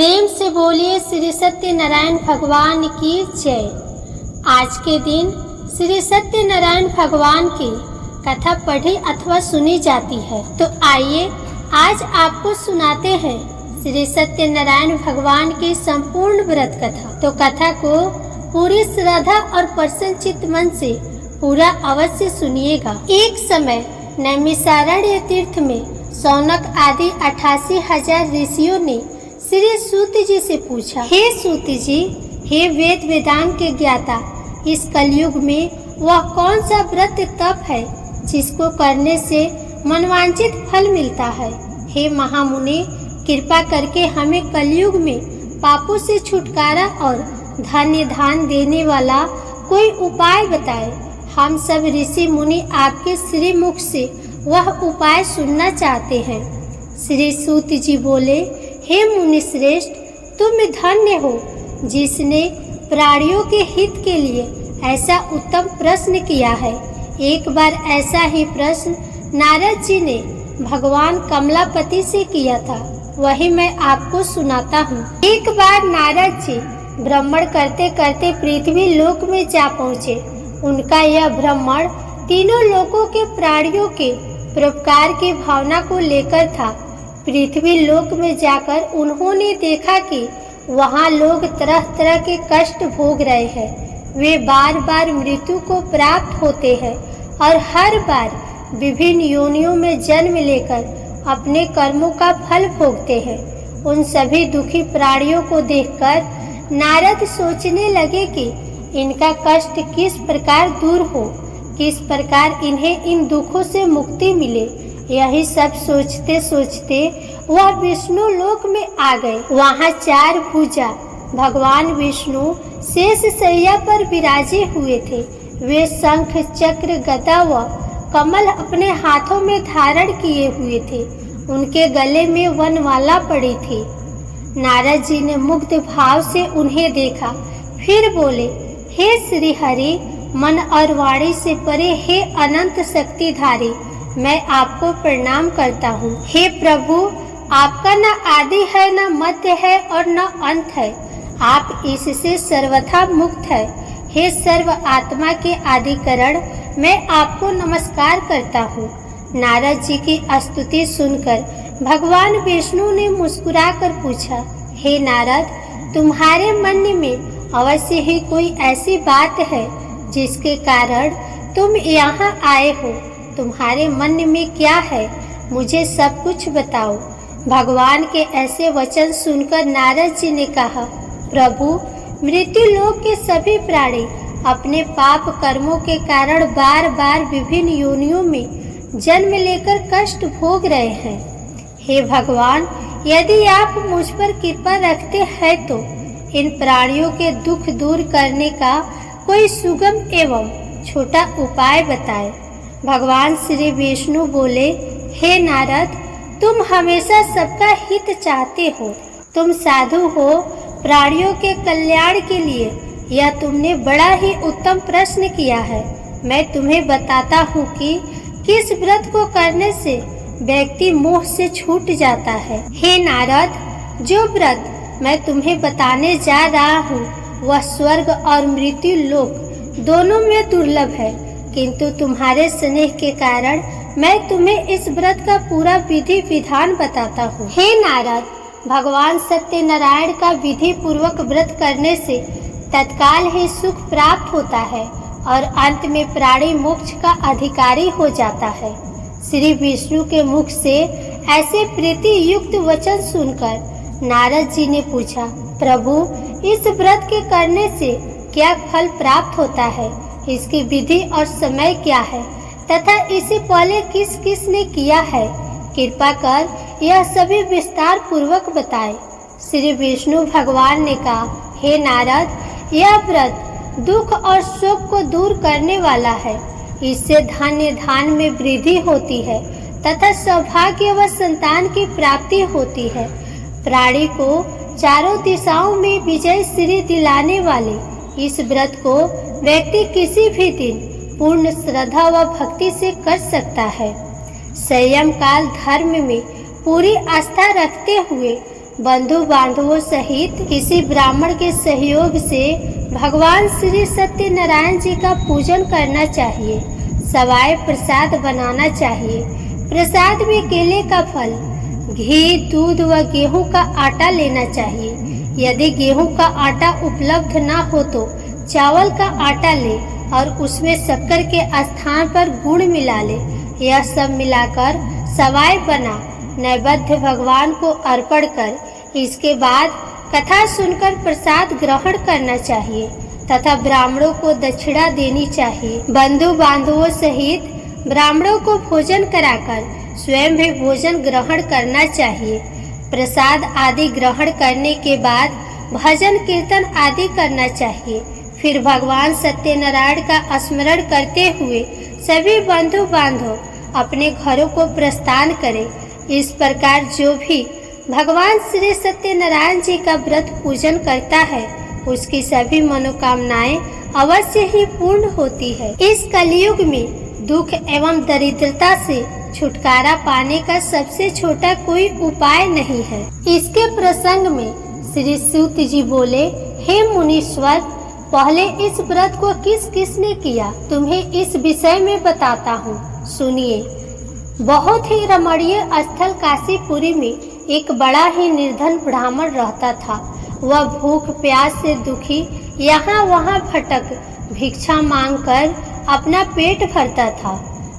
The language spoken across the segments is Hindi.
प्रेम से बोलिए श्री सत्यनारायण भगवान की जय। आज के दिन श्री सत्यनारायण भगवान की कथा पढ़ी अथवा सुनी जाती है। तो आइए आज आपको सुनाते हैं श्री सत्यनारायण भगवान की संपूर्ण व्रत कथा। तो कथा को पूरी श्रद्धा और प्रसन्नचित्त मन से पूरा अवश्य सुनिएगा। एक समय नैमिषारण्य तीर्थ में शौनक आदि 88,000 ऋषियों ने श्री सूत जी से पूछा, हे सूत जी, हे वेद वेदांत के ज्ञाता, इस कलयुग में वह कौन सा व्रत तप है जिसको करने से मनवांचित फल मिलता है। हे महामुनि, कृपा करके हमें कलयुग में पापों से छुटकारा और धन्य दान देने वाला कोई उपाय बताए। हम सब ऋषि मुनि आपके श्री मुख से वह उपाय सुनना चाहते हैं। श्री सूत जी बोले, हे मुनि श्रेष्ठ, तुम धन्य हो जिसने प्राणियों के हित के लिए ऐसा उत्तम प्रश्न किया है। एक बार ऐसा ही प्रश्न नारद जी ने भगवान कमलापति से किया था, वही मैं आपको सुनाता हूँ। एक बार नारद जी भ्रमण करते करते पृथ्वी लोक में जा पहुँचे। उनका यह भ्रमण तीनों लोकों के प्राणियों के परोपकार की भावना को लेकर था। पृथ्वी लोक में जाकर उन्होंने देखा कि वहाँ लोग तरह तरह के कष्ट भोग रहे हैं। वे बार बार मृत्यु को प्राप्त होते हैं और हर बार विभिन्न योनियों में जन्म लेकर अपने कर्मों का फल भोगते हैं। उन सभी दुखी प्राणियों को देखकर नारद सोचने लगे कि इनका कष्ट किस प्रकार दूर हो, किस प्रकार इन्हें इन दुखों से मुक्ति मिले। यही सब सोचते सोचते वह विष्णु लोक में आ गए। वहाँ 4 भुजा भगवान विष्णु शेष शैया पर विराजे हुए थे। वे शंख चक्र गदा व कमल अपने हाथों में धारण किए हुए थे। उनके गले में वनमाला पड़ी थी। नारद जी ने मुग्ध भाव से उन्हें देखा, फिर बोले, हे श्री हरि, मन और वाणी से परे हे अनंत शक्तिधारी, मैं आपको प्रणाम करता हूँ। हे प्रभु, आपका न आदि है, न मध्य है और न अंत है। आप इससे सर्वथा मुक्त है। हे सर्व आत्मा के आदिकरण, मैं आपको नमस्कार करता हूँ। नारद जी की स्तुति सुनकर भगवान विष्णु ने मुस्कुराकर पूछा, हे नारद, तुम्हारे मन में अवश्य ही कोई ऐसी बात है जिसके कारण तुम यहाँ आए हो। तुम्हारे मन में क्या है, मुझे सब कुछ बताओ। भगवान के ऐसे वचन सुनकर नारद जी ने कहा, प्रभु, मृत्यु लोक के सभी प्राणी अपने पाप कर्मों के कारण बार बार विभिन्न योनियों में जन्म लेकर कष्ट भोग रहे हैं। हे भगवान, यदि आप मुझ पर कृपा रखते हैं तो इन प्राणियों के दुख दूर करने का कोई सुगम एवं छोटा उपाय बताए। भगवान श्री विष्णु बोले, हे नारद, तुम हमेशा सबका हित चाहते हो। तुम साधु हो, प्राणियों के कल्याण के लिए यह तुमने बड़ा ही उत्तम प्रश्न किया है। मैं तुम्हें बताता हूँ कि किस व्रत को करने से व्यक्ति मोह से छूट जाता है। हे नारद, जो व्रत मैं तुम्हें बताने जा रहा हूँ वह स्वर्ग और मृत्यु लोक दोनों में दुर्लभ है, किंतु तुम्हारे स्नेह के कारण मैं तुम्हें इस व्रत का पूरा विधि विधान बताता हूँ। हे नारद, भगवान सत्यनारायण का विधि पूर्वक व्रत करने से तत्काल ही सुख प्राप्त होता है और अंत में प्राणी मोक्ष का अधिकारी हो जाता है। श्री विष्णु के मुख से ऐसे प्रीति युक्त वचन सुनकर नारद जी ने पूछा, प्रभु, इस व्रत के करने से क्या फल प्राप्त होता है, इसकी विधि और समय क्या है तथा इसे पहले किस किस ने किया है, कृपा कर यह सभी विस्तार पूर्वक बताए। श्री विष्णु भगवान ने कहा, हे नारद, यह व्रत दुख और शोक को दूर करने वाला है। इससे धन्य धान में वृद्धि होती है तथा सौभाग्य व संतान की प्राप्ति होती है। प्राणी को चारों दिशाओं में विजय श्री दिलाने वाले इस व्रत को व्यक्ति किसी भी दिन पूर्ण श्रद्धा व भक्ति से कर सकता है। संयम काल धर्म में पूरी आस्था रखते हुए बंधु बांधवों सहित किसी ब्राह्मण के सहयोग से भगवान श्री सत्यनारायण जी का पूजन करना चाहिए। सवाए प्रसाद बनाना चाहिए। प्रसाद में केले का फल, घी, दूध व गेहूं का आटा लेना चाहिए। यदि गेहूं का आटा उपलब्ध न हो तो चावल का आटा ले और उसमें शक्कर के स्थान पर गुड़ मिला ले। यह सब मिलाकर सवाए बना नैवेद्य भगवान को अर्पण कर इसके बाद कथा सुनकर प्रसाद ग्रहण करना चाहिए तथा ब्राह्मणों को दक्षिणा देनी चाहिए। बंधु बांधवों सहित ब्राह्मणों को भोजन कराकर स्वयं भी भोजन ग्रहण करना चाहिए। प्रसाद आदि ग्रहण करने के बाद भजन कीर्तन आदि करना चाहिए। फिर भगवान सत्यनारायण का स्मरण करते हुए सभी बंधु बांधव अपने घरों को प्रस्थान करें। इस प्रकार जो भी भगवान श्री सत्यनारायण जी का व्रत पूजन करता है उसकी सभी मनोकामनाएं अवश्य ही पूर्ण होती है। इस कलयुग में दुख एवं दरिद्रता से छुटकारा पाने का सबसे छोटा कोई उपाय नहीं है। इसके प्रसंग में श्री सूत जी बोले, हे मुनीश्वर, पहले इस व्रत को किस किसने किया, तुम्हें इस विषय में बताता हूँ, सुनिए। बहुत ही रमणीय स्थल काशीपुरी में एक बड़ा ही निर्धन ब्राह्मण रहता था। वह भूख प्यास से दुखी यहाँ वहाँ भटक भिक्षा मांगकर अपना पेट भरता था।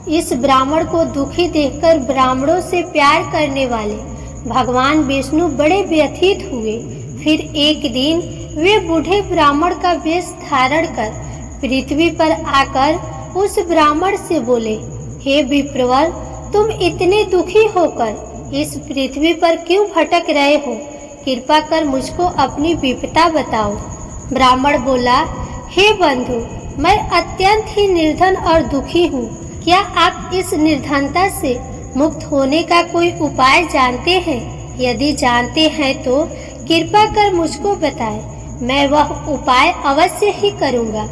इस ब्राह्मण को दुखी देखकर ब्राह्मणों से प्यार करने वाले भगवान विष्णु बड़े व्यथित हुए। फिर एक दिन वे बूढ़े ब्राह्मण का वेश धारण कर पृथ्वी पर आकर उस ब्राह्मण से बोले, हे विप्रवर, तुम इतने दुखी होकर इस पृथ्वी पर क्यों भटक रहे हो? कृपा कर मुझको अपनी विपदा बताओ। ब्राह्मण बोला, हे बंधु, मैं अत्यंत ही निर्धन और दुखी हूँ। क्या आप इस निर्धनता से मुक्त होने का कोई उपाय जानते हैं? यदि जानते हैं तो कृपा कर मुझको बताएं। मैं वह उपाय अवश्य ही करूँगा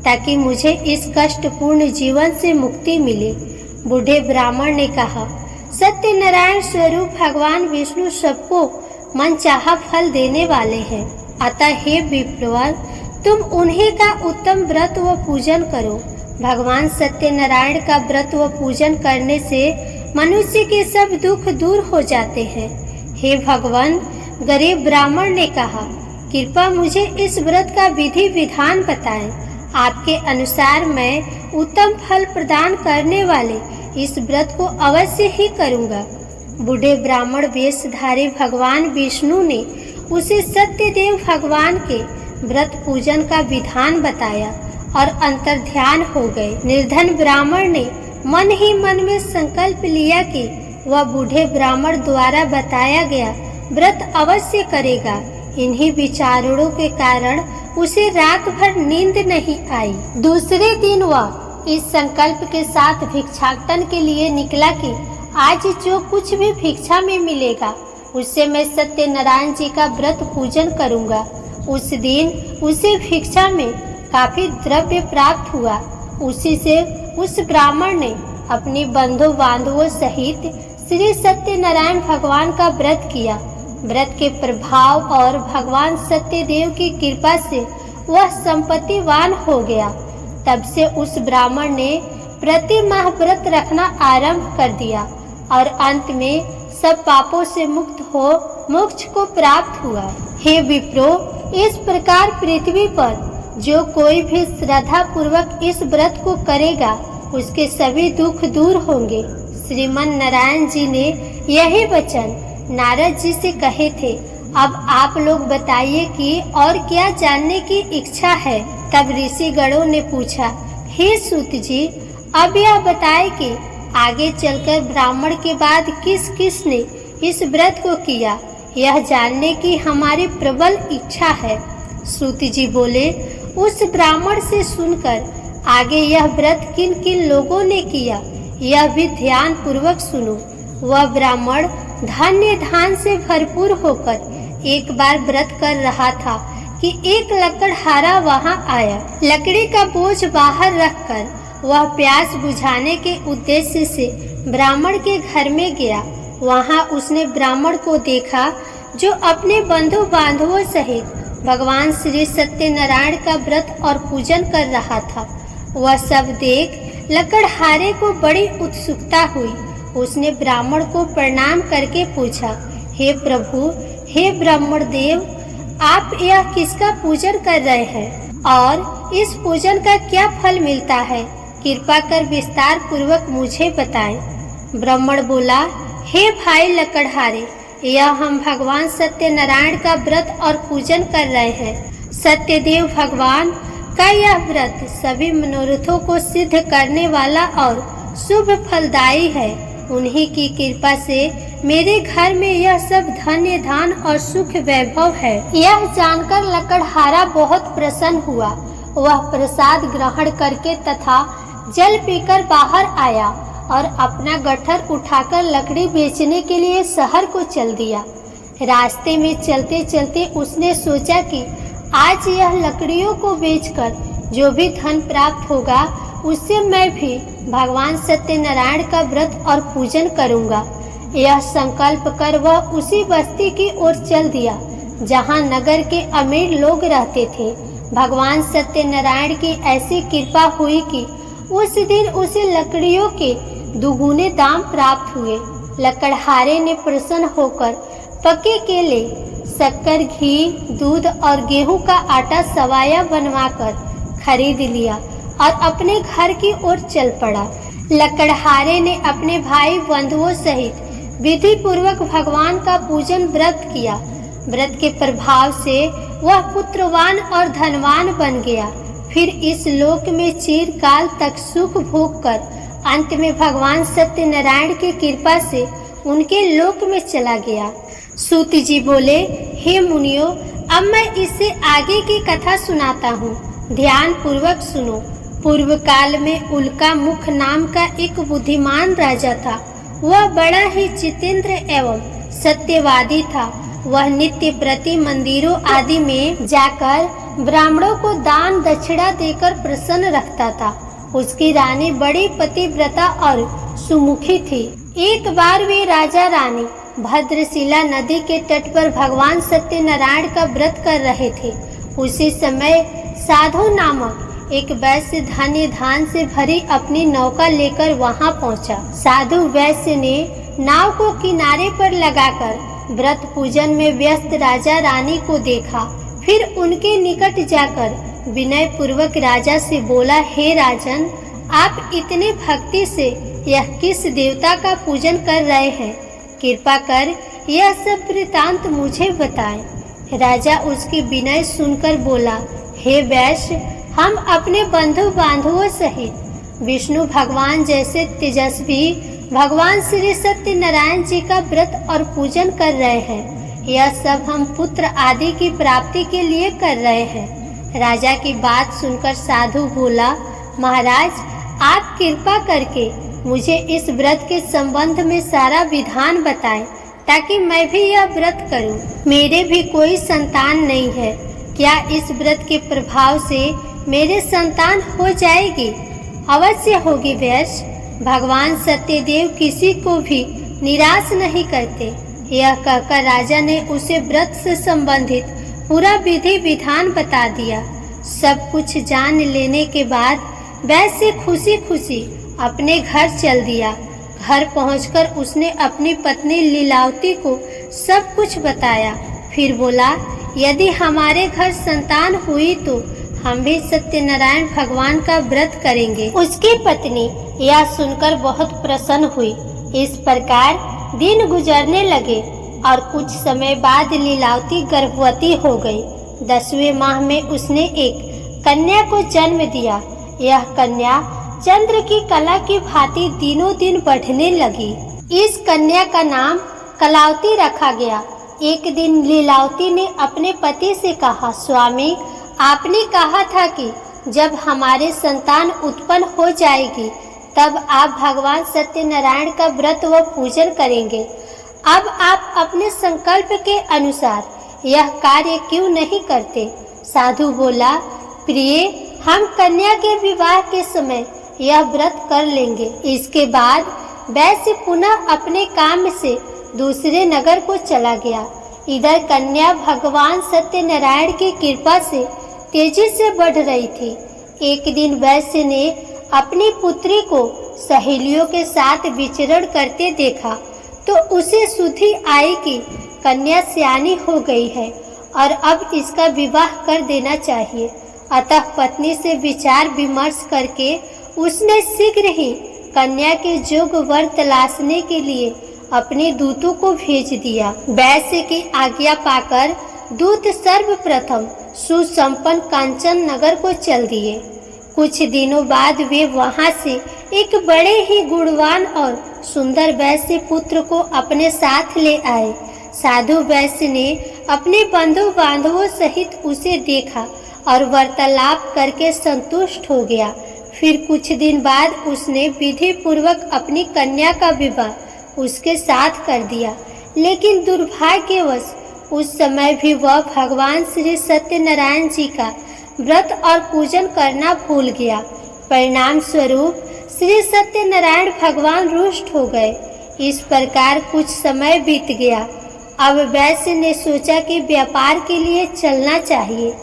ताकि मुझे इस कष्टपूर्ण जीवन से मुक्ति मिले। बूढ़े ब्राह्मण ने कहा, सत्यनारायण स्वरूप भगवान विष्णु सबको मनचाहा फल देने वाले हैं। अतः हे विप्रवर, तुम उन्हीं का उत्तम व्रत व पूजन करो। भगवान सत्यनारायण का व्रत व पूजन करने से मनुष्य के सब दुख दूर हो जाते हैं। हे भगवान, गरीब ब्राह्मण ने कहा, कृपया मुझे इस व्रत का विधि विधान बताएं। आपके अनुसार मैं उत्तम फल प्रदान करने वाले इस व्रत को अवश्य ही करूँगा। बूढ़े ब्राह्मण वेशधारी भगवान विष्णु ने उसे सत्यदेव भगवान के व्रत पूजन का विधान बताया और अंतर्ध्यान हो गए। निर्धन ब्राह्मण ने मन ही मन में संकल्प लिया कि वह बूढ़े ब्राह्मण द्वारा बताया गया व्रत अवश्य करेगा। इन्हीं विचारों के कारण उसे रात भर नींद नहीं आई। दूसरे दिन वह इस संकल्प के साथ भिक्षाटन के लिए निकला कि आज जो कुछ भी भिक्षा में मिलेगा उससे मैं सत्यनारायण जी का व्रत पूजन करूंगा। उस दिन उसे भिक्षा में काफी द्रव्य प्राप्त हुआ। उसी से उस ब्राह्मण ने अपनी बंधु बांधवों सहित श्री सत्यनारायण भगवान का व्रत किया। व्रत के प्रभाव और भगवान सत्यदेव की कृपा से वह संपत्तिवान हो गया। तब से उस ब्राह्मण ने प्रति माह व्रत रखना आरंभ कर दिया और अंत में सब पापों से मुक्त हो मोक्ष को प्राप्त हुआ। हे विप्रो, इस प्रकार पृथ्वी पर जो कोई भी श्रद्धा पूर्वक इस व्रत को करेगा उसके सभी दुख दूर होंगे। श्रीमन नारायण जी ने यही वचन नारद जी से कहे थे। अब आप लोग बताइए कि और क्या जानने की इच्छा है। तब ऋषि गणों ने पूछा, हे सूत जी, अब यह बताए कि आगे चलकर ब्राह्मण के बाद किस किस ने इस व्रत को किया, यह जानने की हमारी प्रबल इच्छा है। सूत जी बोले, उस ब्राह्मण से सुनकर आगे यह व्रत किन किन लोगों ने किया यह भी ध्यान पूर्वक सुनो। वह ब्राह्मण धन्य धान से भरपूर होकर एक बार व्रत कर रहा था कि एक लकड़हारा वहां आया। लकड़ी का बोझ बाहर रखकर वह प्यास बुझाने के उद्देश्य से ब्राह्मण के घर में गया। वहां उसने ब्राह्मण को देखा जो अपने बंधु बांधवों सहित भगवान श्री सत्यनारायण का व्रत और पूजन कर रहा था। वह सब देख लकड़हारे को बड़ी उत्सुकता हुई। उसने ब्राह्मण को प्रणाम करके पूछा, हे प्रभु, हे ब्राह्मण देव, आप यह किसका पूजन कर रहे हैं और इस पूजन का क्या फल मिलता है? कृपा कर विस्तार पूर्वक मुझे बताएं। ब्राह्मण बोला, हे भाई लकड़हारे, यह हम भगवान सत्यनारायण का व्रत और पूजन कर रहे हैं। सत्यदेव भगवान का यह व्रत सभी मनोरथों को सिद्ध करने वाला और शुभ फलदायी है। उन्हीं की कृपा से मेरे घर में यह सब धन्य धान और सुख वैभव है। यह जानकर लकड़हारा बहुत प्रसन्न हुआ। वह प्रसाद ग्रहण करके तथा जल पीकर बाहर आया और अपना गट्ठर उठाकर लकड़ी बेचने के लिए शहर को चल दिया। रास्ते में चलते चलते उसने सोचा कि आज यह लकड़ियों को बेचकर जो भी धन प्राप्त होगा उससे मैं भी भगवान सत्यनारायण का व्रत और पूजन करूंगा। यह संकल्प कर वह उसी बस्ती की ओर चल दिया जहां नगर के अमीर लोग रहते थे। भगवान सत्यनारायण की ऐसी कृपा हुई कि उस दिन उसे लकड़ियों के दुगुने दाम प्राप्त हुए। लकड़हारे ने प्रसन्न होकर पके केले, शक्कर, घी, दूध और गेहूं का आटा सवाया बनवाकर खरीद लिया और अपने घर की ओर चल पड़ा। लकड़हारे ने अपने भाई बंधुओं सहित विधि पूर्वक भगवान का पूजन व्रत किया। व्रत के प्रभाव से वह पुत्रवान और धनवान बन गया। फिर इस लोक में चिरकाल तक सुख भोग कर अंत में भगवान सत्यनारायण की कृपा से उनके लोक में चला गया। सूत जी बोले, हे मुनियों, अब मैं इससे आगे की कथा सुनाता हूँ, ध्यान पूर्वक सुनो। पूर्व काल में उल्का मुख नाम का एक बुद्धिमान राजा था। वह बड़ा ही जितेंद्र एवं सत्यवादी था। वह नित्य प्रति मंदिरों आदि में जाकर ब्राह्मणों को दान दक्षिणा देकर प्रसन्न रखता था। उसकी रानी बड़ी पतिव्रता और सुमुखी थी। एक बार वे राजा रानी भद्रशिला नदी के तट पर भगवान सत्यनारायण का व्रत कर रहे थे। उसी समय साधु नामक एक वैश्य धन्य धान से भरी अपनी नौका लेकर वहां पहुंचा। साधु वैश्य ने नाव को किनारे पर लगाकर व्रत पूजन में व्यस्त राजा रानी को देखा। फिर उनके निकट जाकर विनय पूर्वक राजा से बोला, हे राजन, आप इतने भक्ति से यह किस देवता का पूजन कर रहे हैं? कृपा कर यह सब वृतांत मुझे बताएं। राजा उसकी विनय सुनकर बोला, हे वैश्य, हम अपने बंधु बांधवों सहित विष्णु भगवान जैसे तेजस्वी भगवान श्री सत्यनारायण जी का व्रत और पूजन कर रहे हैं। यह सब हम पुत्र आदि की प्राप्ति के लिए कर रहे हैं। राजा की बात सुनकर साधु बोला, महाराज, आप कृपा करके मुझे इस व्रत के संबंध में सारा विधान बताएं ताकि मैं भी यह व्रत करूं। मेरे भी कोई संतान नहीं है। क्या इस व्रत के प्रभाव से मेरे संतान हो जाएगी? अवश्य होगी वैश्य। भगवान सत्यदेव किसी को भी निराश नहीं करते। यह कहकर राजा ने उसे व्रत से संबंधित पूरा विधि विधान बता दिया। सब कुछ जान लेने के बाद वैश्य खुशी खुशी अपने घर चल दिया। घर पहुंचकर उसने अपनी पत्नी लीलावती को सब कुछ बताया। फिर बोला, यदि हमारे घर संतान हुई तो हम भी सत्यनारायण भगवान का व्रत करेंगे। उसकी पत्नी यह सुनकर बहुत प्रसन्न हुई। इस प्रकार दिन गुजरने लगे और कुछ समय बाद लीलावती गर्भवती हो गई। 10वें माह में उसने एक कन्या को जन्म दिया। यह कन्या चंद्र की कला की भांति दिनों दिन बढ़ने लगी। इस कन्या का नाम कलावती रखा गया। एक दिन लीलावती ने अपने पति से कहा, स्वामी, आपने कहा था कि जब हमारे संतान उत्पन्न हो जाएगी तब आप भगवान सत्यनारायण का व्रत व पूजन करेंगे। अब आप अपने संकल्प के अनुसार यह कार्य क्यों नहीं करते? साधु बोला, प्रिय, हम कन्या के विवाह के समय यह व्रत कर लेंगे। इसके बाद वैश्य पुनः अपने काम से दूसरे नगर को चला गया। इधर कन्या भगवान सत्यनारायण की कृपा से तेजी से बढ़ रही थी। एक दिन वैश्य ने अपनी पुत्री को सहेलियों के साथ विचरण करते देखा तो उसे सुधि आई कि कन्या सयानी हो गई है और अब इसका विवाह कर देना चाहिए। अतः पत्नी से विचार विमर्श करके उसने शीघ्र ही कन्या के योग्य वर तलाशने के लिए अपने दूतों को भेज दिया। वैश्य की आज्ञा पाकर दूत सर्वप्रथम सुसंपन्न कांचन नगर को चल दिए। कुछ दिनों बाद वे वहां से एक बड़े ही गुणवान और सुंदर वैश्य पुत्र को अपने साथ ले आए। साधु वैश्य ने अपने बंधु बांधवों सहित उसे देखा और वार्तालाप करके संतुष्ट हो गया। फिर कुछ दिन बाद उसने विधि पूर्वक अपनी कन्या का विवाह उसके साथ कर दिया, लेकिन दुर्भाग्यवश उस समय भी वह भगवान श्री सत्यनारायण जी का व्रत और पूजन करना भूल गया। परिणाम स्वरूप श्री सत्यनारायण भगवान रुष्ट हो गए। इस प्रकार कुछ समय बीत गया। अब वैश्य ने सोचा कि व्यापार के लिए चलना चाहिए।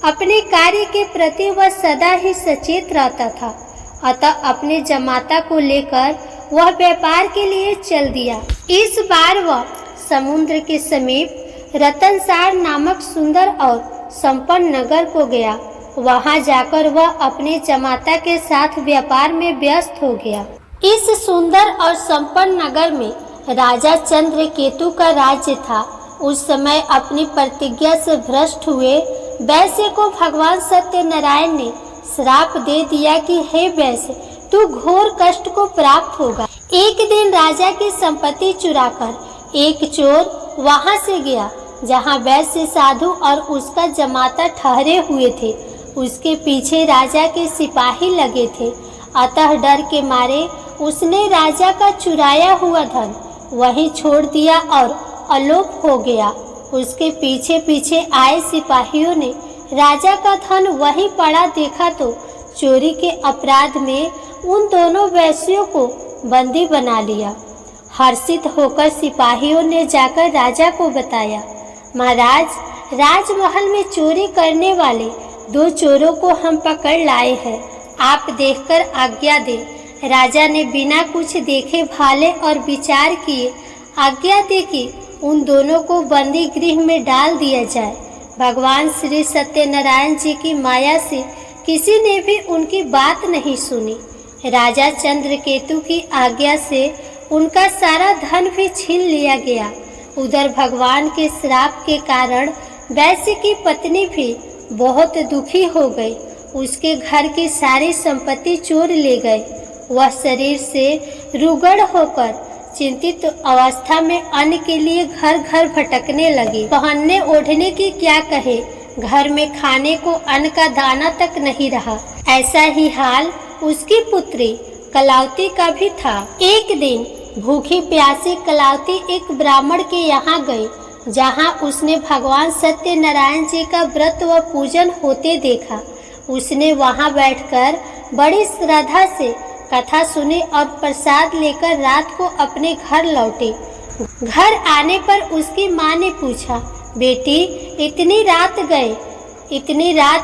अपने कार्य के प्रति वह सदा ही सचेत रहता था, अतः अपने जमाता को लेकर वह व्यापार के लिए चल दिया। इस बार वह समुद्र के समीप रतनसार नामक सुंदर और संपन्न नगर को गया। वहां जाकर वह अपने जमाता के साथ व्यापार में व्यस्त हो गया। इस सुंदर और संपन्न नगर में राजा चंद्रकेतु का राज्य था। उस समय अपनी प्रतिज्ञा से भ्रष्ट हुए वैश्य को भगवान सत्यनारायण ने श्राप दे दिया कि हे वैश्य, तू घोर कष्ट को प्राप्त होगा। एक दिन राजा की संपत्ति चुराकर एक चोर वहां से गया जहां वैश्य साधु और उसका जमाता ठहरे हुए थे। उसके पीछे राजा के सिपाही लगे थे, अतः डर के मारे उसने राजा का चुराया हुआ धन वहीं छोड़ दिया और अलोप हो गया। उसके पीछे पीछे आए सिपाहियों ने राजा का धन वहीं पड़ा देखा तो चोरी के अपराध में उन दोनों वैश्यों को बंदी बना लिया। हर्षित होकर सिपाहियों ने जाकर राजा को बताया, महाराज, राजमहल में चोरी करने वाले 2 चोरों को हम पकड़ लाए हैं, आप देखकर आज्ञा दें। राजा ने बिना कुछ देखे भाले और विचार किए आज्ञा दी कि उन दोनों को बंदी गृह में डाल दिया जाए। भगवान श्री सत्यनारायण जी की माया से किसी ने भी उनकी बात नहीं सुनी। राजा चंद्रकेतु की आज्ञा से उनका सारा धन भी छीन लिया गया। उधर भगवान के श्राप के कारण वैश्य की पत्नी भी बहुत दुखी हो गई। उसके घर की सारी संपत्ति चोर ले गए। वह शरीर से रुगड़ होकर चिंतित अवस्था में अन्न के लिए घर घर भटकने लगी। पहनने ओढ़ने की क्या कहे, घर में खाने को अन्न का दाना तक नहीं रहा। ऐसा ही हाल उसकी पुत्री कलावती का भी था। एक दिन भूखी प्यासी कलावती एक ब्राह्मण के यहाँ गई, जहाँ उसने भगवान सत्यनारायण जी का व्रत व पूजन होते देखा। उसने वहाँ बैठकर बड़ी श्रद्धा से कथा सुनी और प्रसाद लेकर रात को अपने घर लौटी। घर आने पर उसकी माँ ने पूछा, बेटी, इतनी रात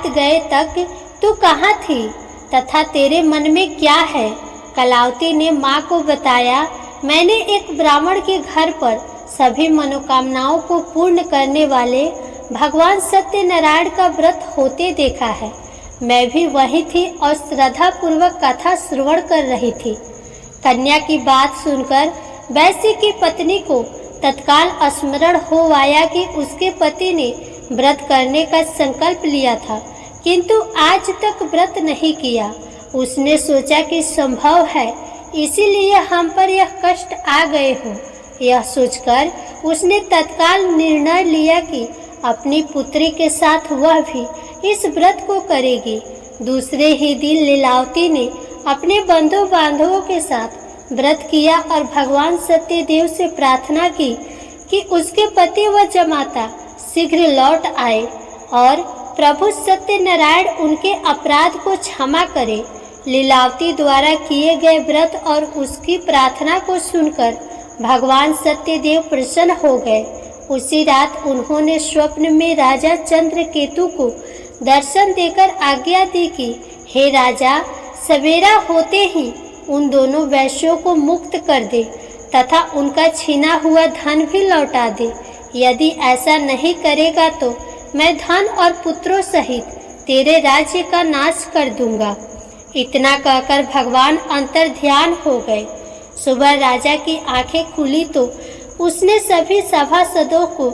गए तक तू कहाँ थी तथा तेरे मन में क्या है? कलावती ने माँ को बताया, मैंने एक ब्राह्मण के घर पर सभी मनोकामनाओं को पूर्ण करने वाले भगवान सत्यनारायण का व्रत होते देखा है। मैं भी वही थी और श्रद्धा पूर्वक कथा श्रवण कर रही थी। कन्या की बात सुनकर वैश्य की पत्नी को तत्काल स्मरण हो आया कि उसके पति ने व्रत करने का संकल्प लिया था, किंतु आज तक व्रत नहीं किया। उसने सोचा कि संभव है, इसीलिए हम पर यह कष्ट आ गए हों। यह सोचकर उसने तत्काल निर्णय लिया कि अपनी पुत्री के साथ वह भी इस व्रत को करेगी। दूसरे ही दिन लीलावती ने अपने बंधु बांधवों के साथ व्रत किया और भगवान सत्यदेव से प्रार्थना की कि उसके पति व जमाता शीघ्र लौट आए और प्रभु सत्यनारायण उनके अपराध को क्षमा करे। लीलावती द्वारा किए गए व्रत और उसकी प्रार्थना को सुनकर भगवान सत्यदेव प्रसन्न हो गए। उसी रात उन्होंने स्वप्न में राजा चंद्रकेतु को दर्शन देकर आज्ञा दी कि हे राजा, सवेरा होते ही उन दोनों वैश्यों को मुक्त कर दे तथा उनका छीना हुआ धन भी लौटा दे। यदि ऐसा नहीं करेगा तो मैं धन और पुत्रों सहित तेरे राज्य का नाश कर दूंगा। इतना कहकर भगवान अंतर ध्यान हो गए। सुबह राजा की आंखें खुली तो उसने सभी सभासदों को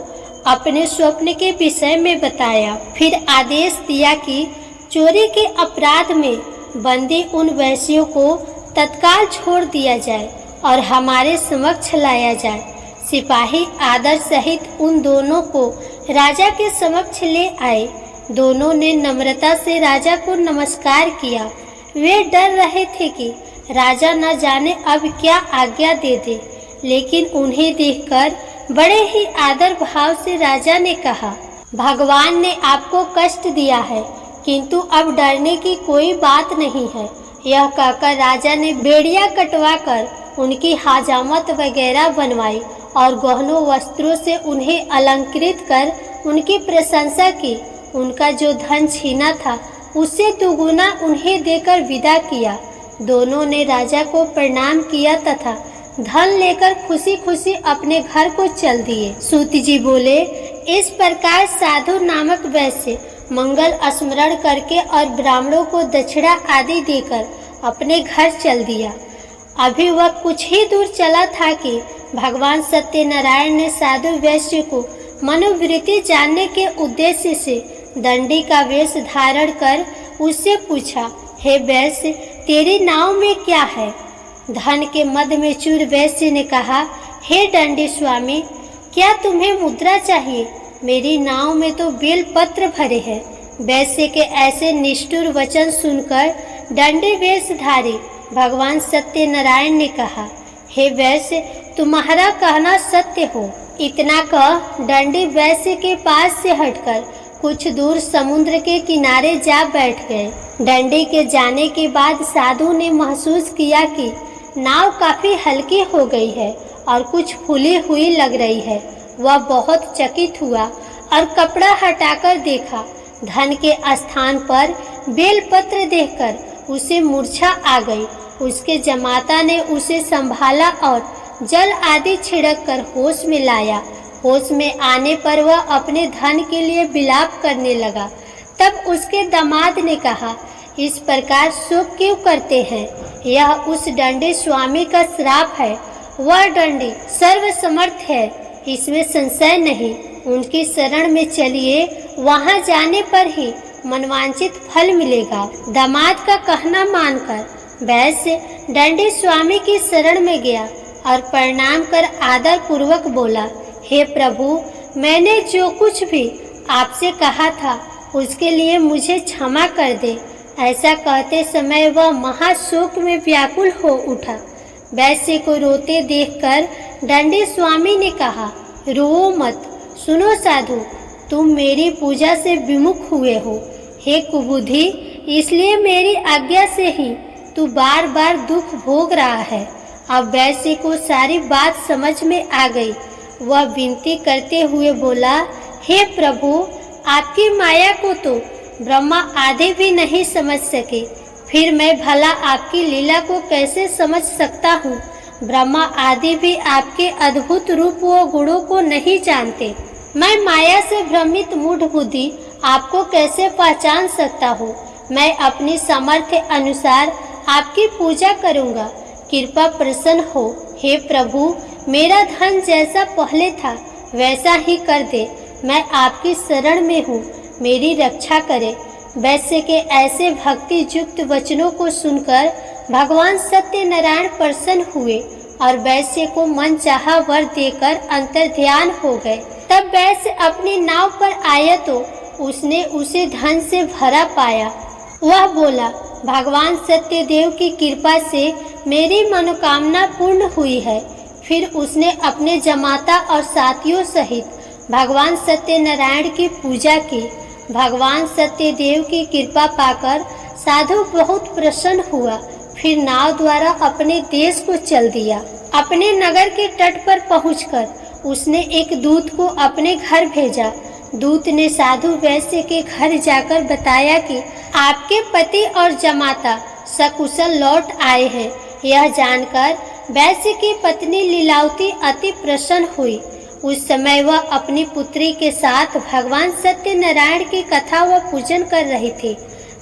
अपने स्वप्न के विषय में बताया। फिर आदेश दिया कि चोरी के अपराध में बंदी उन वैश्यों को तत्काल छोड़ दिया जाए और हमारे समक्ष लाया जाए। सिपाही आदर सहित उन दोनों को राजा के समक्ष ले आए। दोनों ने नम्रता से राजा को नमस्कार किया। वे डर रहे थे कि राजा न जाने अब क्या आज्ञा दे दे, लेकिन उन्हें देखकर बड़े ही आदर भाव से राजा ने कहा, भगवान ने आपको कष्ट दिया है, किंतु अब डरने की कोई बात नहीं है। यह कहकर राजा ने बेड़ियां कटवाकर उनकी हाजामत वगैरह बनवाई और गहनों वस्त्रों से उन्हें अलंकृत कर उनकी प्रशंसा की। उनका जो धन छीना था उससे दुगुना उन्हें देकर विदा किया। दोनों ने राजा को प्रणाम किया तथा धन लेकर खुशी खुशी अपने घर को चल दिए। सूत जी बोले, इस प्रकार साधु नामक वैश्य मंगल स्मरण करके और ब्राह्मणों को दक्षिणा आदि देकर अपने घर चल दिया। अभी वह कुछ ही दूर चला था कि भगवान सत्यनारायण ने साधु वैश्य को मनोवृत्ति जानने के उद्देश्य से दंडी का वेश धारण कर उससे पूछा, हे वैश्य, तेरी नाव में क्या है? धन के मद में चूर वैश्य ने कहा, हे दंडी स्वामी, क्या तुम्हें मुद्रा चाहिए? मेरी नाव में तो बेल पत्र भरे हैं। वैश्य के ऐसे निष्ठुर वचन सुनकर दंडी वेशधारी भगवान सत्यनारायण ने कहा, हे वैश्य, तुम्हारा कहना सत्य हो। इतना कह दंडी वैश्य के पास से हटकर कुछ दूर समुद्र के किनारे जा बैठ गए। दंडी के जाने के बाद साधु ने महसूस किया कि नाव काफी हल्की हो गई है और कुछ फूली हुई लग रही है। वह बहुत चकित हुआ और कपड़ा हटाकर देखा। धन के स्थान पर बेलपत्र देखकर उसे मूर्छा आ गई। उसके जमाता ने उसे संभाला और जल आदि छिड़क कर होश में लाया। होश में आने पर वह अपने धन के लिए विलाप करने लगा। तब उसके दामाद ने कहा, इस प्रकार शोक क्यों करते हैं? यह उस दंडी स्वामी का श्राप है। वह दंडी सर्वसमर्थ है, इसमें संशय नहीं। उनकी शरण में चलिए, वहां जाने पर ही मनवांचित फल मिलेगा। दामाद का कहना मानकर वैश्य दंडी स्वामी की शरण में गया और प्रणाम कर आदर पूर्वक बोला, हे प्रभु, मैंने जो कुछ भी आपसे कहा था उसके लिए मुझे क्षमा कर दे। ऐसा कहते समय वह महाशोक में व्याकुल हो उठा। वैश्य को रोते देखकर दंडी स्वामी ने कहा, रो मत। सुनो साधु, तुम मेरी पूजा से विमुख हुए हो। हे कुबुद्धि, इसलिए मेरी आज्ञा से ही तू बार बार दुख भोग रहा है। अब वैश्य को सारी बात समझ में आ गई। वह विनती करते हुए बोला, हे प्रभु, आपकी माया को तो ब्रह्मा आदि भी नहीं समझ सके, फिर मैं भला आपकी लीला को कैसे समझ सकता हूँ? ब्रह्मा आदि भी आपके अद्भुत रूप व गुणों को नहीं जानते। मैं माया से भ्रमित मूढ़ बुद्धि आपको कैसे पहचान सकता हूँ? मैं अपनी सामर्थ्य अनुसार आपकी पूजा करूँगा। कृपा प्रसन्न हो। हे प्रभु, मेरा धन जैसा पहले था वैसा ही कर दे। मैं आपकी शरण में हूँ, मेरी रक्षा करे। वैश्य के ऐसे भक्ति युक्त वचनों को सुनकर भगवान सत्यनारायण प्रसन्न हुए और वैश्य को मन चाहा वर देकर अंतर्ध्यान हो गए। तब वैश्य अपनी नाव पर आया तो उसने उसे धन से भरा पाया। वह बोला, भगवान सत्यदेव की कृपा से मेरी मनोकामना पूर्ण हुई है। फिर उसने अपने जमाता और साथियों सहित भगवान सत्यनारायण की पूजा की। भगवान सत्यदेव की कृपा पाकर साधु बहुत प्रसन्न हुआ। फिर नाव द्वारा अपने देश को चल दिया। अपने नगर के तट पर पहुंचकर उसने एक दूत को अपने घर भेजा। दूत ने साधु वैश्य के घर जाकर बताया कि आपके पति और जमाता सकुशल लौट आए हैं। यह जानकर वैश्य की पत्नी लीलावती अति प्रसन्न हुई। उस समय वह अपनी पुत्री के साथ भगवान सत्यनारायण की कथा व पूजन कर रही थी।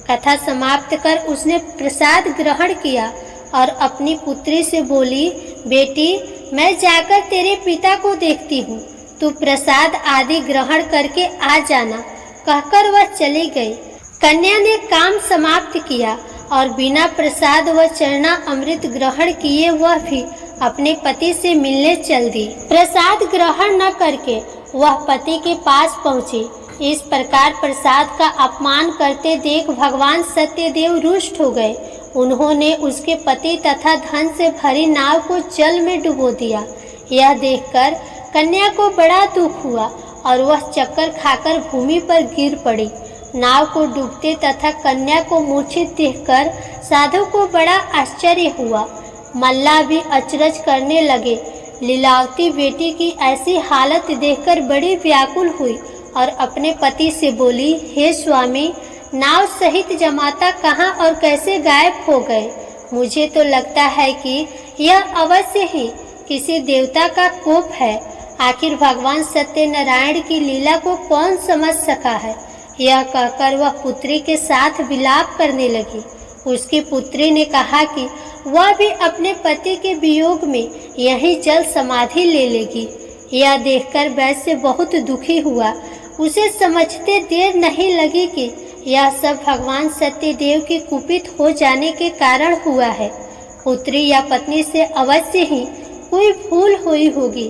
कथा समाप्त कर उसने प्रसाद ग्रहण किया और अपनी पुत्री से बोली, बेटी, मैं जाकर तेरे पिता को देखती हूँ, तू प्रसाद आदि ग्रहण करके आ जाना। कहकर वह चली गई। कन्या ने काम समाप्त किया और बिना प्रसाद व चरना अमृत ग्रहण किए वह भी अपने पति से मिलने चल दी। प्रसाद ग्रहण न करके वह पति के पास पहुंची। इस प्रकार प्रसाद का अपमान करते देख भगवान सत्यदेव रुष्ट हो गए। उन्होंने उसके पति तथा धन से भरी नाव को जल में डुबो दिया। यह देखकर कन्या को बड़ा दुख हुआ और वह चक्कर खाकर भूमि पर गिर पड़ी। नाव को डूबते तथा कन्या को मूर्छित देखकर साधु को बड़ा आश्चर्य हुआ। मल्लाह भी अचरज करने लगे। लीलावती बेटी की ऐसी हालत देखकर बड़ी व्याकुल हुई और अपने पति से बोली, हे स्वामी, नाव सहित जमाता कहाँ और कैसे गायब हो गए? मुझे तो लगता है कि यह अवश्य ही किसी देवता का कोप है। आखिर भगवान सत्यनारायण की लीला को कौन समझ सका है? यह कहकर वह पुत्री के साथ विलाप करने लगी। उसकी पुत्री ने कहा कि वह भी अपने पति के वियोग में यही जल समाधि ले लेगी। यह देखकर वैश्य बहुत दुखी हुआ। उसे समझते देर नहीं लगी कि यह सब भगवान सत्यदेव के कुपित हो जाने के कारण हुआ है। पुत्री या पत्नी से अवश्य ही कोई भूल हुई होगी।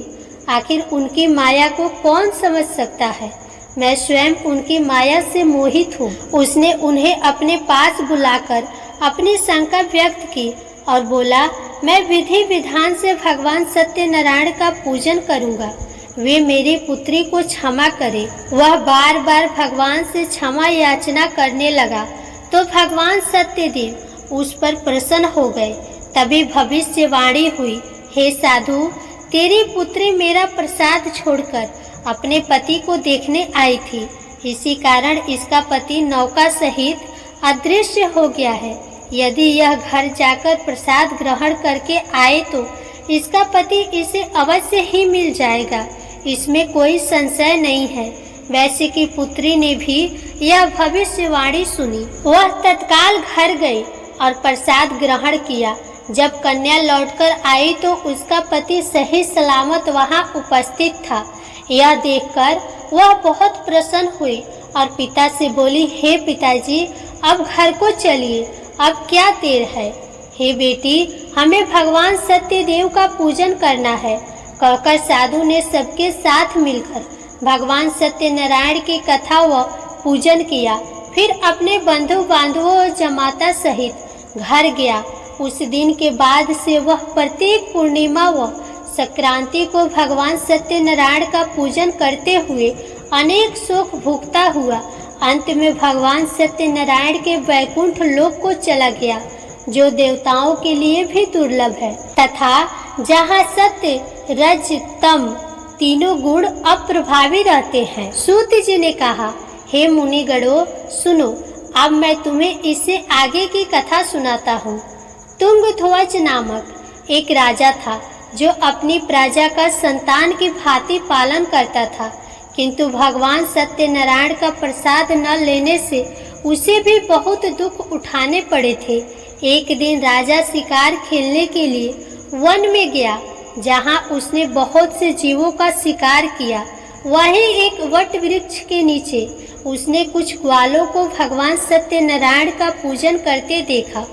आखिर उनकी माया को कौन समझ सकता है? मैं स्वयं उनकी माया से मोहित हूँ। उसने उन्हें अपने पास बुलाकर अपनी शंका व्यक्त की और बोला, मैं विधि विधान से भगवान सत्यनारायण का पूजन करूँगा। वे मेरी पुत्री को क्षमा करें। वह बार बार भगवान से क्षमा याचना करने लगा तो भगवान सत्यदेव उस पर प्रसन्न हो गए। तभी भविष्यवाणी हुई, हे साधु, तेरी पुत्री मेरा प्रसाद छोड़कर अपने पति को देखने आई थी। इसी कारण इसका पति नौका सहित अदृश्य हो गया है। यदि यह घर जाकर प्रसाद ग्रहण करके आए तो इसका पति इसे अवश्य ही मिल जाएगा, इसमें कोई संशय नहीं है। वैश्य की पुत्री ने भी यह भविष्यवाणी सुनी। वह तत्काल घर गई और प्रसाद ग्रहण किया। जब कन्या लौटकर आई तो उसका पति सही सलामत वहां उपस्थित था। यह देखकर वह बहुत प्रसन्न हुई और पिता से बोली, हे पिताजी, अब घर को चलिए, अब क्या देर है। हे बेटी, हमें भगवान सत्यदेव का पूजन करना है। कहकर साधु ने सबके साथ मिलकर भगवान सत्यनारायण की कथा व पूजन किया। फिर अपने बंधु बांधवों और जमाता सहित घर गया। उस दिन के बाद से वह प्रत्येक पूर्णिमा व संक्रांति को भगवान सत्यनारायण का पूजन करते हुए अनेक सुख भोगता हुआ अंत में भगवान सत्यनारायण के वैकुंठ लोक को चला गया, जो देवताओं के लिए भी दुर्लभ है तथा जहाँ सत्य, रज, तम तीनों गुण अप्रभावी रहते हैं। सूत जी ने कहा, हे मुनिगणों, सुनो, अब मैं तुम्हें इससे आगे की कथा सुनाता हूँ। तुंगध्वज नामक एक राजा था जो अपनी प्रजा का संतान की भांति पालन करता था, किंतु भगवान सत्यनारायण का प्रसाद न लेने से उसे भी बहुत दुख उठाने पड़े थे। एक दिन राजा शिकार खेलने के लिए वन में गया, जहां उसने बहुत से जीवों का शिकार किया। वहीं एक वट वृक्ष के नीचे उसने कुछ ग्वालों को भगवान सत्यनारायण का पूजन करते देखा,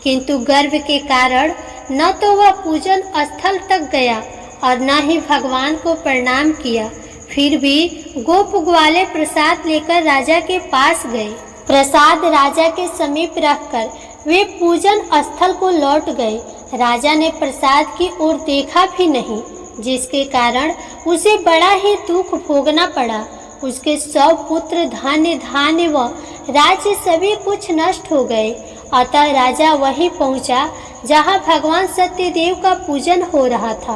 किंतु गर्व के कारण न तो वह पूजन स्थल तक गया और न ही भगवान को प्रणाम किया। फिर भी गोप ग्वाले प्रसाद लेकर राजा के पास गए। प्रसाद राजा के समीप रखकर वे पूजन स्थल को लौट गए। राजा ने प्रसाद की ओर देखा भी नहीं, जिसके कारण उसे बड़ा ही दुख भोगना पड़ा। उसके 100 पुत्र, धान्य व राज्य सभी कुछ नष्ट हो गए। अतः राजा वहीं पहुंचा जहां भगवान सत्यदेव का पूजन हो रहा था।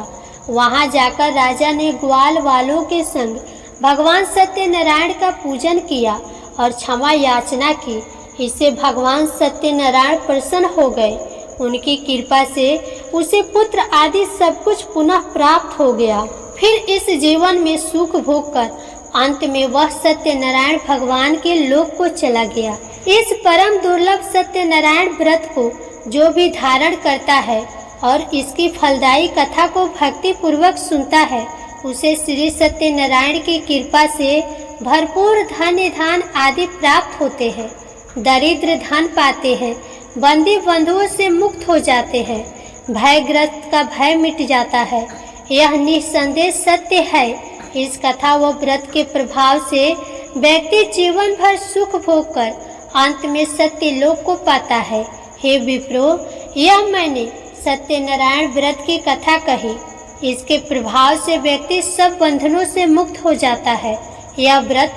वहां जाकर राजा ने ग्वाल वालों के संग भगवान सत्यनारायण का पूजन किया और क्षमा याचना की। इससे भगवान सत्यनारायण प्रसन्न हो गए। उनकी कृपा से उसे पुत्र आदि सब कुछ पुनः प्राप्त हो गया। फिर इस जीवन में सुख भोग कर अंत में वह सत्यनारायण भगवान के लोक को चला गया। इस परम दुर्लभ सत्यनारायण व्रत को जो भी धारण करता है और इसकी फलदायी कथा को भक्ति पूर्वक सुनता है, उसे श्री सत्यनारायण की कृपा से भरपूर धन्य धान आदि प्राप्त होते हैं। दरिद्र धन पाते हैं, बंदी बंधुओं से मुक्त हो जाते हैं, भयग्रस्त का भय मिट जाता है। यह निस्संदेह सत्य है। इस कथा व व्रत के प्रभाव से व्यक्ति जीवन भर सुख भोग कर अंत में सत्य लोक को पाता है। हे विप्रो, यह मैंने सत्यनारायण व्रत की कथा कही। इसके प्रभाव से व्यक्ति सब बंधनों से मुक्त हो जाता है। यह व्रत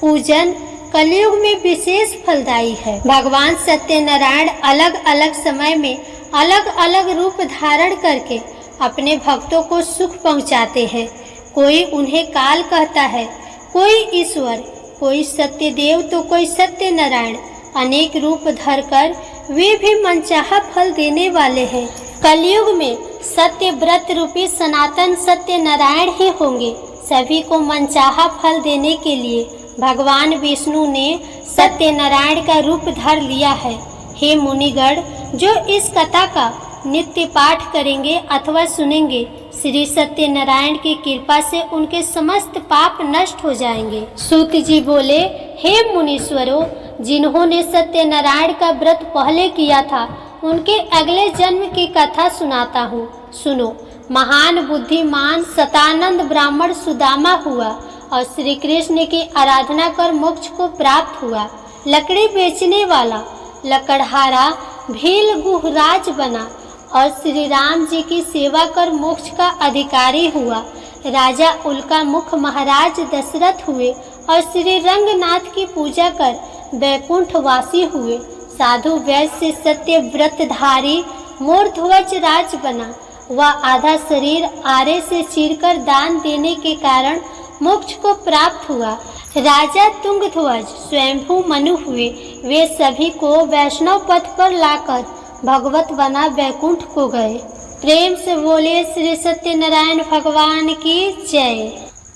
पूजन कलयुग में विशेष फलदायी है। भगवान सत्यनारायण अलग अलग समय में अलग अलग रूप धारण करके अपने भक्तों को सुख पहुंचाते हैं। कोई उन्हें काल कहता है, कोई ईश्वर, कोई सत्यदेव तो कोई सत्यनारायण। अनेक रूप धरकर वे भी मनचाहा फल देने वाले हैं। कलयुग में सत्य व्रत रूपी सनातन सत्यनारायण ही होंगे। सभी को मनचाहा फल देने के लिए भगवान विष्णु ने सत्यनारायण का रूप धर लिया है। हे मुनिगण, जो इस कथा का नित्य पाठ करेंगे अथवा सुनेंगे, श्री सत्यनारायण की कृपा से उनके समस्त पाप नष्ट हो जाएंगे। सूत जी बोले, हे मुनीश्वरों, जिन्होंने सत्यनारायण का व्रत पहले किया था, उनके अगले जन्म की कथा सुनाता हूँ। सुनो। महान बुद्धिमान शतानंद ब्राह्मण सुदामा हुआ और श्री कृष्ण की आराधना कर मोक्ष को प्राप्त हुआ। लकड़ी बेचने वाला लकड़हारा भील गुहराज बना और श्री राम जी की सेवा कर मोक्ष का अधिकारी हुआ। राजा उल्का मुख महाराज दशरथ हुए और श्री रंगनाथ की पूजा कर वैकुंठवासी हुए। साधु वैश्य सत्य व्रतधारी मोरध्वज राज बना। वह आधा शरीर आरे से चीरकर दान देने के कारण मोक्ष को प्राप्त हुआ। राजा तुंगध्वज स्वयंभू मनु हुए। वे सभी को वैष्णव पथ पर लाकर भगवत बना वैकुंठ को गए। प्रेम से बोले श्री सत्यनारायण भगवान की जय।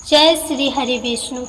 जय श्री हरि विष्णु।